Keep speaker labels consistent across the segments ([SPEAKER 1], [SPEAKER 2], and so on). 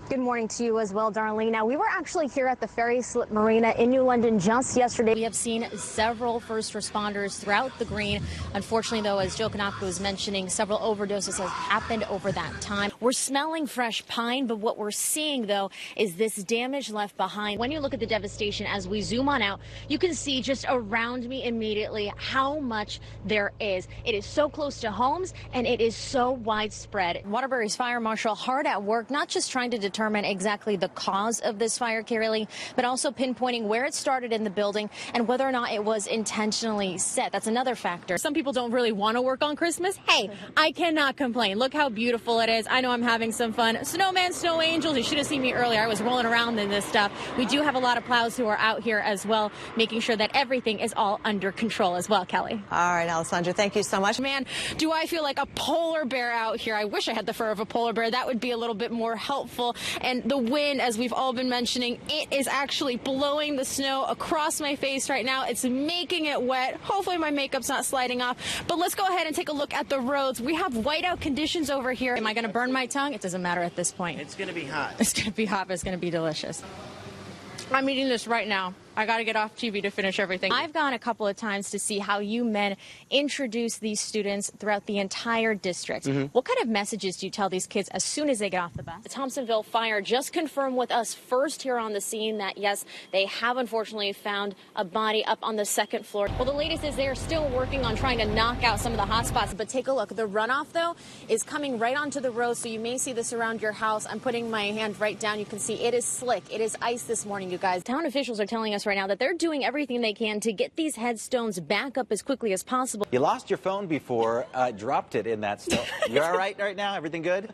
[SPEAKER 1] Good morning to you as well, Darlene. Now, we were actually here at the Ferry Slip Marina in New London just yesterday.
[SPEAKER 2] We have seen several first responders throughout the green. Unfortunately, though, as Joe Kanaka was mentioning, several overdoses have happened over that time. We're smelling fresh pine, but what we're seeing, though, is this damage left behind. When you look at the devastation as we zoom on out, you can see just around me immediately how much there is. It is so close to homes, and it is so widespread. Waterbury's fire marshal hard at work, not just trying to determine exactly the cause of this fire, Carrie, but also pinpointing where it started in the building and whether or not it was intentionally set. That's another factor. Some people don't really want to work on Christmas. Hey, I cannot complain. Look how beautiful it is. I know I'm having some fun. Snowman, snow angels. You should have seen me earlier. I was rolling around in this stuff. We do have a lot of plows who are out here as well, making sure that everything is all under control as well, Kelly.
[SPEAKER 3] All right, Alessandra, thank you so much.
[SPEAKER 2] Man, do I feel like a polar bear out here. I wish I had the fur of a polar bear. That would be a little bit more helpful. And the wind, as we've all been mentioning, it is actually blowing the snow across my face right now. It's making it wet. Hopefully my makeup's not sliding off. But let's go ahead and take a look at the roads. We have whiteout conditions over here. Am I going to burn my tongue? It doesn't matter at this point.
[SPEAKER 4] It's going to be hot.
[SPEAKER 2] It's going to be hot, but it's going to be delicious. I'm eating this right now. I got to get off TV to finish everything. I've gone a couple of times to see how you men introduce these students throughout the entire district. What kind of messages do you tell these kids as soon as they get off the bus? The Thompsonville Fire just confirmed with us first here on the scene that, yes, they have unfortunately found a body up on the second floor. Well, the latest is they're still working on trying to knock out some of the hot spots. But take a look. The runoff, though, is coming right onto the road, so you may see this around your house. I'm putting my hand right down. You can see it is slick. It is ice this morning, you guys. Town officials are telling us right now that they're doing everything they can to get these headstones back up as quickly as possible.
[SPEAKER 4] You lost your phone before, dropped it in that snow. You're all right now? Everything good?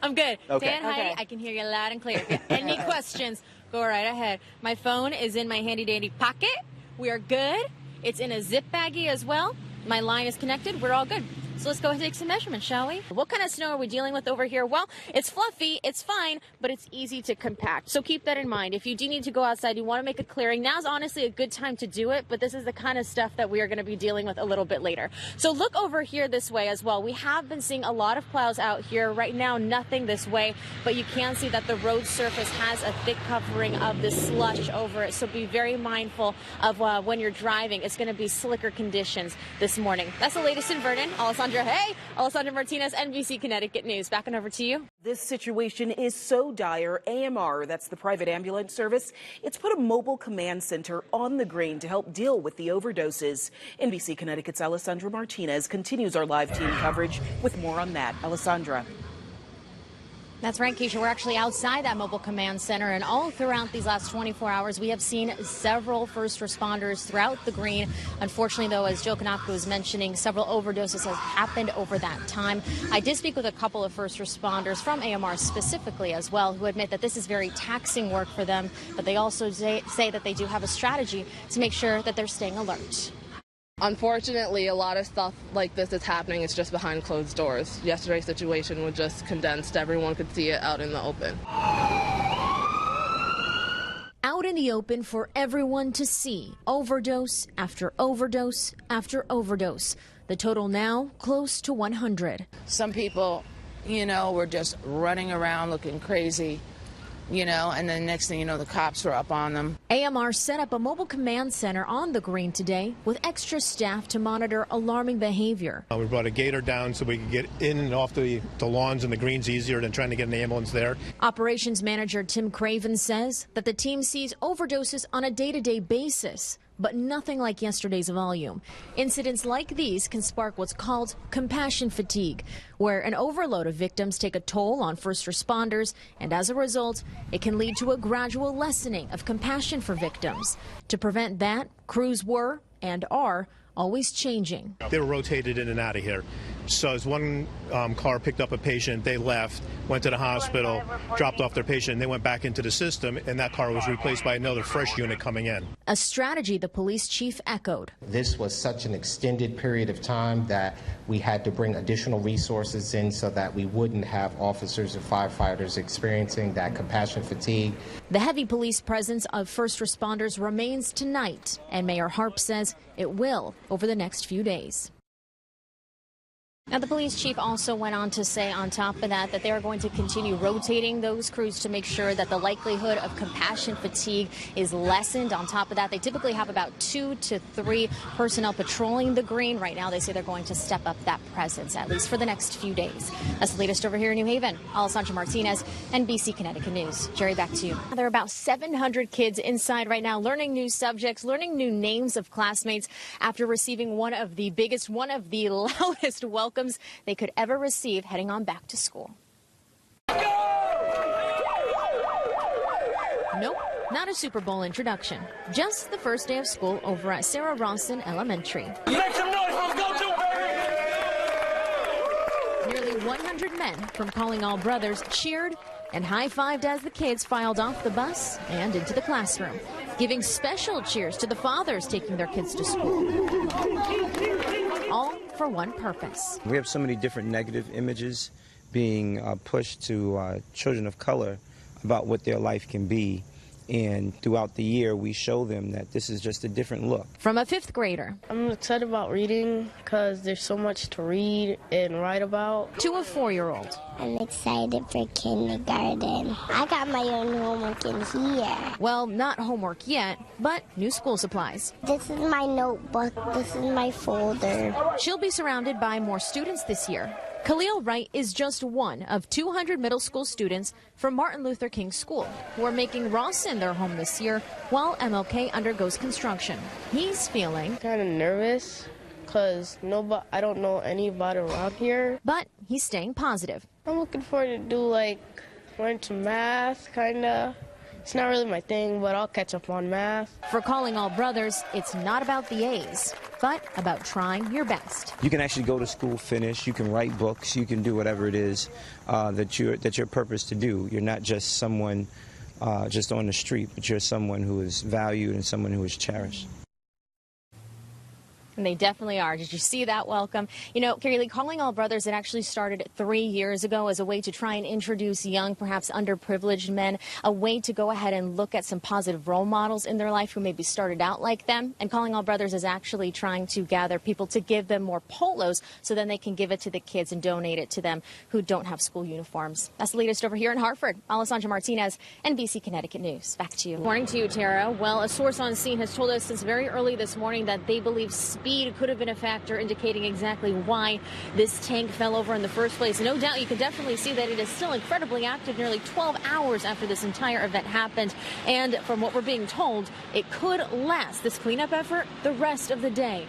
[SPEAKER 2] I'm good.
[SPEAKER 4] Okay.
[SPEAKER 2] Dan, Heidi, I can hear you loud and clear. If you have any questions, go right ahead. My phone is in my handy-dandy pocket. We are good. It's in a zip baggie as well. My line is connected. We're all good. So let's go ahead and take some measurements, shall we? What kind of snow are we dealing with over here? Well, it's fluffy, it's fine, but it's easy to compact. So keep that in mind. If you do need to go outside, you want to make a clearing, now's honestly a good time to do it, but this is the kind of stuff that we are going to be dealing with a little bit later. So look over here this way as well. We have been seeing a lot of plows out here. Right now, nothing this way, but you can see that the road surface has a thick covering of the slush over it. So be very mindful of when you're driving. It's going to be slicker conditions this morning. That's the latest in Vernon. Alessandra Martinez, NBC Connecticut News. Back on over to you.
[SPEAKER 5] This situation is so dire, AMR, that's the private ambulance service, it's put a mobile command center on the green to help deal with the overdoses. NBC Connecticut's Alessandra Martinez continues our live team coverage with more on that. Alessandra.
[SPEAKER 2] That's right, Keisha. We're actually outside that mobile command center, and all throughout these last 24 hours, we have seen several first responders throughout the green. Unfortunately, though, as Joe Kanaka was mentioning, several overdoses have happened over that time. I did speak with a couple of first responders from AMR specifically as well, who admit that this is very taxing work for them, but they also say that they do have a strategy to make sure that they're staying alert.
[SPEAKER 6] Unfortunately, a lot of stuff like this is happening. It's just behind closed doors. Yesterday's situation was just condensed. Everyone could see it out in the open.
[SPEAKER 2] Out in the open for everyone to see. Overdose after overdose after overdose. The total now close to 100.
[SPEAKER 7] Some people, were just running around looking crazy. And then next thing you know, the cops were up on them.
[SPEAKER 2] AMR set up a mobile command center on the green today with extra staff to monitor alarming behavior.
[SPEAKER 8] We brought a gator down so we could get in and off the lawns and the greens easier than trying to get an ambulance there.
[SPEAKER 2] Operations manager Tim Craven says that the team sees overdoses on a day-to-day basis, but nothing like yesterday's volume. Incidents like these can spark what's called compassion fatigue, where an overload of victims take a toll on first responders, and as a result, it can lead to a gradual lessening of compassion for victims. To prevent that, crews were and are always changing.
[SPEAKER 8] They were rotated in and out of here. So as one car picked up a patient, they left, went to the hospital, dropped off their patient, and they went back into the system, and that car was replaced by another fresh unit coming in.
[SPEAKER 2] A strategy the police chief echoed.
[SPEAKER 9] This was such an extended period of time that we had to bring additional resources in so that we wouldn't have officers and firefighters experiencing that compassion fatigue.
[SPEAKER 2] The heavy police presence of first responders remains tonight, and Mayor Harp says it will over the next few days. Now, the police chief also went on to say on top of that they are going to continue rotating those crews to make sure that the likelihood of compassion fatigue is lessened. On top of that, they typically have about 2 to 3 personnel patrolling the green. Right now, they say they're going to step up that presence, at least for the next few days. That's the latest over here in New Haven. Alessandra Martinez, NBC Connecticut News. Jerry, back to you. There are about 700 kids inside right now learning new subjects, learning new names of classmates after receiving one of the biggest, one of the loudest welcomes they could ever receive heading on back to school. Nope, not a Super Bowl introduction. Just the first day of school over at Sarah Rawson Elementary.
[SPEAKER 10] Make some noise, let's go
[SPEAKER 2] Nearly 100 men from Calling All Brothers cheered and high-fived as the kids filed off the bus and into the classroom, giving special cheers to the fathers taking their kids to school. All for one purpose.
[SPEAKER 11] We have so many different negative images being pushed to children of color about what their life can be. And throughout the year, we show them that this is just a different look.
[SPEAKER 2] From a 5th grader.
[SPEAKER 12] I'm excited about reading because there's so much to read and write about.
[SPEAKER 2] To a 4-year-old.
[SPEAKER 13] I'm excited for kindergarten. I got my own homework in here.
[SPEAKER 2] Well, not homework yet, but new school supplies.
[SPEAKER 13] This is my notebook. This is my folder.
[SPEAKER 2] She'll be surrounded by more students this year. Khalil Wright is just one of 200 middle school students from Martin Luther King School who are making Rawson their home this year while MLK undergoes construction. He's feeling
[SPEAKER 12] kind of nervous because I don't know anybody around here.
[SPEAKER 2] But he's staying positive.
[SPEAKER 12] I'm looking forward to learn some math, kind of. It's not really my thing, but I'll catch up on math.
[SPEAKER 2] For Calling All Brothers, it's not about the A's, but about trying your best.
[SPEAKER 11] You can actually go to school, finish, you can write books, you can do whatever it is that's your purpose to do. You're not just someone just on the street, but you're someone who is valued and someone who is cherished.
[SPEAKER 2] And they definitely are. Did you see that welcome? You know, Carrie Lee, Calling All Brothers, it actually started 3 years ago as a way to try and introduce young, perhaps underprivileged men, a way to go ahead and look at some positive role models in their life who maybe started out like them. And Calling All Brothers is actually trying to gather people to give them more polos so then they can give it to the kids and donate it to them who don't have school uniforms. That's the latest over here in Hartford. Alessandra Martinez, NBC Connecticut News. Back to you. Morning to you, Tara. Well, a source on scene has told us since very early this morning that they believe speed could have been a factor indicating exactly why this tank fell over in the first place. No doubt you can definitely see that it is still incredibly active nearly 12 hours after this entire event happened. And from what we're being told, it could last, this cleanup effort, the rest of the day.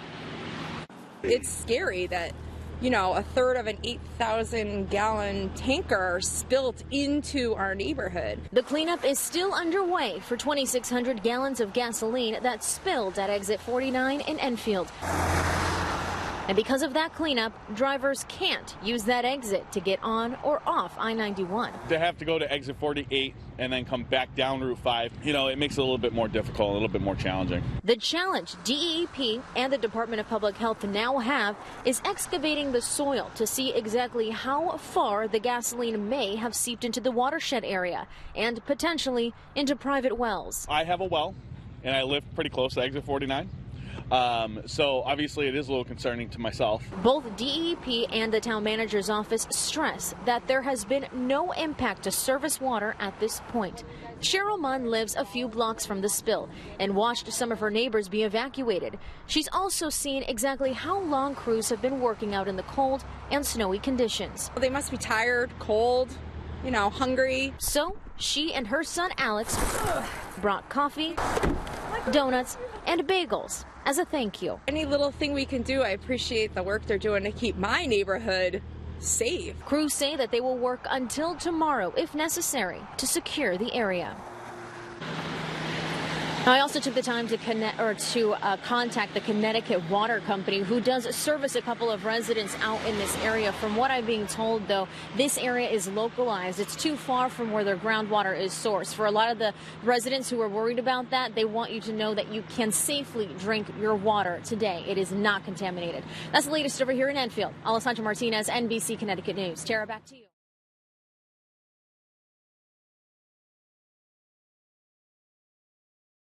[SPEAKER 14] It's scary that, you know, a third of an 8,000-gallon tanker spilled into our neighborhood.
[SPEAKER 2] The cleanup is still underway for 2,600 gallons of gasoline that spilled at exit 49 in Enfield. And because of that cleanup, drivers can't use that exit to get on or off I-91.
[SPEAKER 15] They have to go to exit 48 and then come back down Route 5. You know, it makes it a little bit more difficult, a little bit more challenging.
[SPEAKER 2] The challenge DEP and the Department of Public Health now have is excavating the soil to see exactly how far the gasoline may have seeped into the watershed area and potentially into private wells.
[SPEAKER 15] I have a well, and I live pretty close to exit 49. So obviously it is a little concerning to myself.
[SPEAKER 2] Both DEP and the town manager's office stress that there has been no impact to service water at this point. Cheryl Munn lives a few blocks from the spill and watched some of her neighbors be evacuated. She's also seen exactly how long crews have been working out in the cold and snowy conditions.
[SPEAKER 14] They must be tired, cold, you know, hungry.
[SPEAKER 2] So she and her son Alex brought coffee, donuts, and bagels as a thank you.
[SPEAKER 14] Any little thing we can do, I appreciate the work they're doing to keep my neighborhood safe.
[SPEAKER 2] Crews say that they will work until tomorrow, if necessary, to secure the area. Now, I also took the time to contact the Connecticut Water Company, who does service a couple of residents out in this area. From what I'm being told, though, this area is localized. It's too far from where their groundwater is sourced. For a lot of the residents who are worried about that, they want you to know that you can safely drink your water today. It is not contaminated. That's the latest over here in Enfield. Alessandra Martinez, NBC Connecticut News. Tara, back to you.